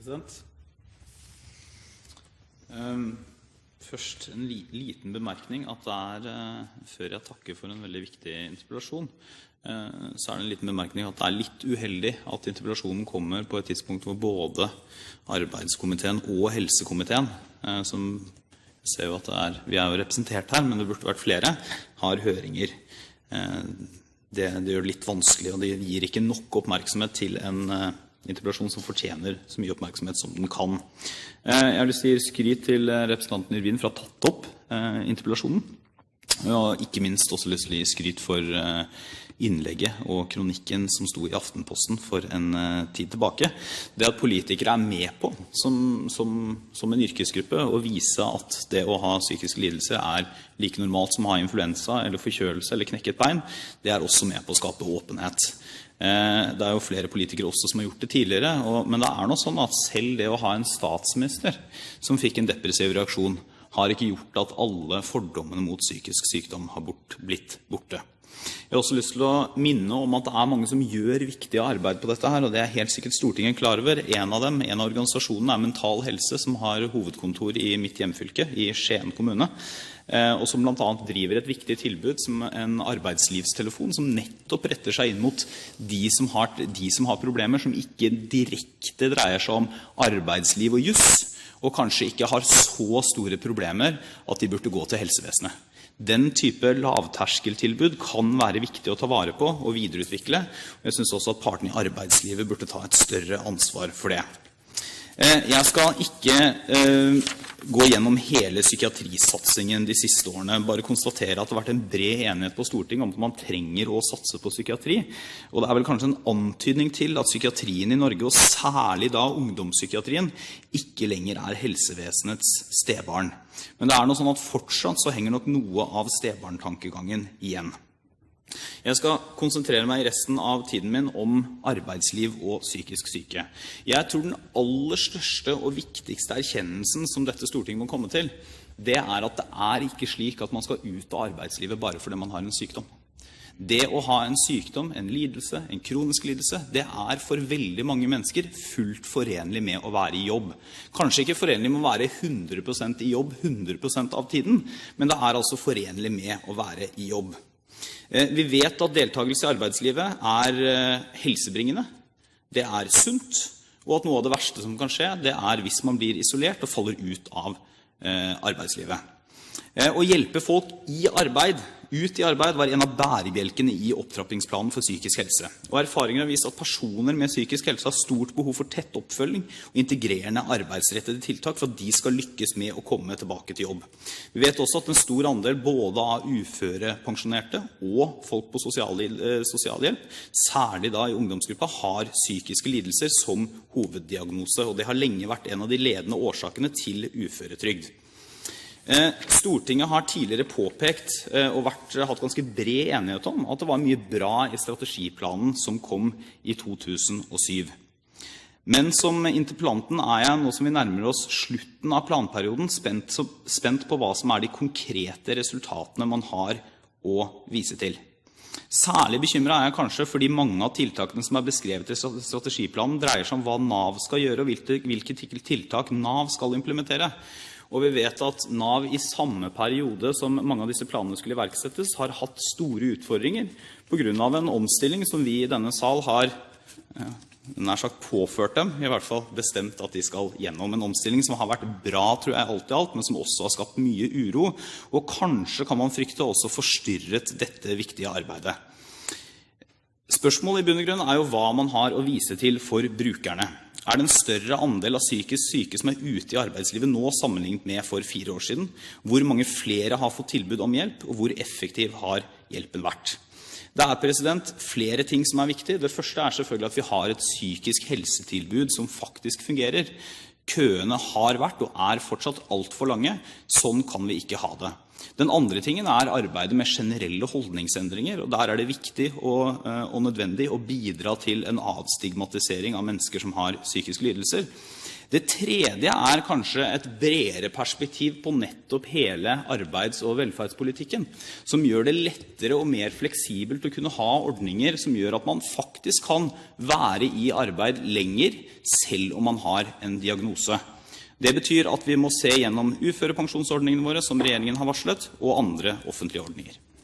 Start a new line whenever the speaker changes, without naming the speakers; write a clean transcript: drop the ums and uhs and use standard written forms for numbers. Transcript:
President. Først en liten bemerkning at det før jeg takker for en veldig viktig interpellasjon, så det en liten bemerkning at det litt uheldig at interpellasjonen kommer på et tidspunkt hvor både arbeidskomiteen og helsekomiteen, som ser jo at vi jo representert her, men det burde vært flere, har høringer. Det gjør det litt vanskelig, og det gir ikke nok oppmerksomhet til en interpellasjon som fortjener så mye oppmerksomhet som den kan. Jeg har lyst til å gi skryt til representanten Irvin for å ha tatt opp interpellasjonen, og ikke minst også lyst til å gi skryt for innlegget og kronikken som sto i Aftenposten for en tid tilbake. Det at politikere med på, som en yrkesgruppe, å vise at det å ha psykiske lidelser like normalt som å ha influensa, eller forkjølelse, eller knekket bein, det også med på å skape åpenhet. Det jo flere politikere også som har gjort det tidligere, men det nå sånn at selv det å ha en statsminister som fikk en depressiv reaksjon, har ikke gjort at alle fordommene mot psykisk sykdom har blitt borte. Jeg har også lyst til å minne om at det mange som gjør viktig arbeid på dette her, og det helt sikkert Stortinget klar over. En av organisasjonene Mental Helse, som har hovedkontor i mitt hjemfylke, i Skien kommune, og som blant annet driver et viktig tilbud som en arbeidslivstelefon, som nettopp retter seg inn mot de som har problemer som ikke direkte dreier seg om arbeidsliv og juss, og kanskje ikke har så store problemer at de burde gå til helsevesenet. Den type lavterskeltilbud kan være viktig å ta vare på og videreutvikle, og jeg synes også at partene i arbeidslivet burde ta et større ansvar for det. Jeg skal ikke gå gjennom hele psykiatrisatsingen de siste årene, bare konstatere at det har vært en bred enighet på Stortinget om at man trenger å satse på psykiatri, og det vel kanskje en antydning til at psykiatrien i Norge, og særlig da ungdomspsykiatrien, ikke lenger helsevesenets stebarn. Men det noe sånn at fortsatt så henger nok noe av stebarntankegangen igjen. Jeg skal konsentrere meg i resten av tiden min om arbeidsliv og psykisk syke. Jeg tror den aller største og viktigste erkjennelsen som dette Stortinget må komme til, det at det ikke slik at man skal ut av arbeidslivet bare fordi man har en sykdom. Det å ha en sykdom, en lidelse, en kronisk lidelse, det for veldig mange mennesker fullt forenlig med å være i jobb. Kanskje ikke forenlig med å være 100% i jobb 100% av tiden, men det altså forenlig med å være i jobb. Vi vet at deltakelse i arbeidslivet helsebringende, det sunt, og at noe av det verste som kan skje, det hvis man blir isolert og faller ut av arbeidslivet. Å hjelpe folk ut i arbeid var en av bærebjelkene i opptrappingsplanen for psykisk helse. Og erfaringer har vist at personer med psykisk helse har stort behov for tett oppfølging og integrerende arbeidsrettede tiltak for at de skal lykkes med å komme tilbake til jobb. Vi vet også at en stor andel både av uførepensjonerte og folk på sosialhjelp, særlig da i ungdomsgruppa, har psykiske lidelser som hoveddiagnose, og det har lenge vært en av de ledende årsakene til uføretrygd. Stortinget har tidligere påpekt og hatt ganske bred enighet om at det var mye bra i strategiplanen som kom i 2007. Men som interpellanten jeg, nå som vi nærmer oss slutten av planperioden, spent på hva som de konkrete resultatene man har å vise til. Særlig bekymret jeg kanskje fordi mange av tiltakene som beskrevet i strategiplanen dreier seg om hva NAV skal gjøre og hvilke tiltak NAV skal implementere. Og vi vet at NAV i samme periode som mange av disse planene skulle iverksettes, har hatt store utfordringer på grunn av en omstilling som vi i denne sal har nær sagt påført dem, i hvert fall bestemt at de skal gjennom en omstilling som har vært bra, tror jeg, alt i alt, men som også har skapt mye uro, og kanskje kan man frykte også forstyrret dette viktige arbeidet. Spørsmålet i bunn og grunn jo hva man har å vise til for brukerne. Det en større andel av psykisk syke som ute i arbeidslivet nå sammenlignet med for 4 år siden? Hvor mange flere har fått tilbud om hjelp, og hvor effektiv har hjelpen vært? Det flere ting som viktig. Det første selvfølgelig at vi har et psykisk helsetilbud som faktisk fungerer. Køene har vært og fortsatt alt for lange. Sånn kan vi ikke ha det. Den andre tingen arbeidet med generelle holdningsendringer, og der det viktig og nødvendig å bidra til en avstigmatisering av mennesker som har psykiske lidelser. Det tredje kanskje et bredere perspektiv på nettopp hele arbeids- og velferdspolitikken, som gjør det lettere og mer fleksibelt å kunne ha ordninger som gjør at man faktisk kan være i arbeid lenger, selv om man har en diagnose. Det betyr at vi må se gjennom uførepensjonsordningene våre, som regjeringen har varslet, og andre offentlige ordninger.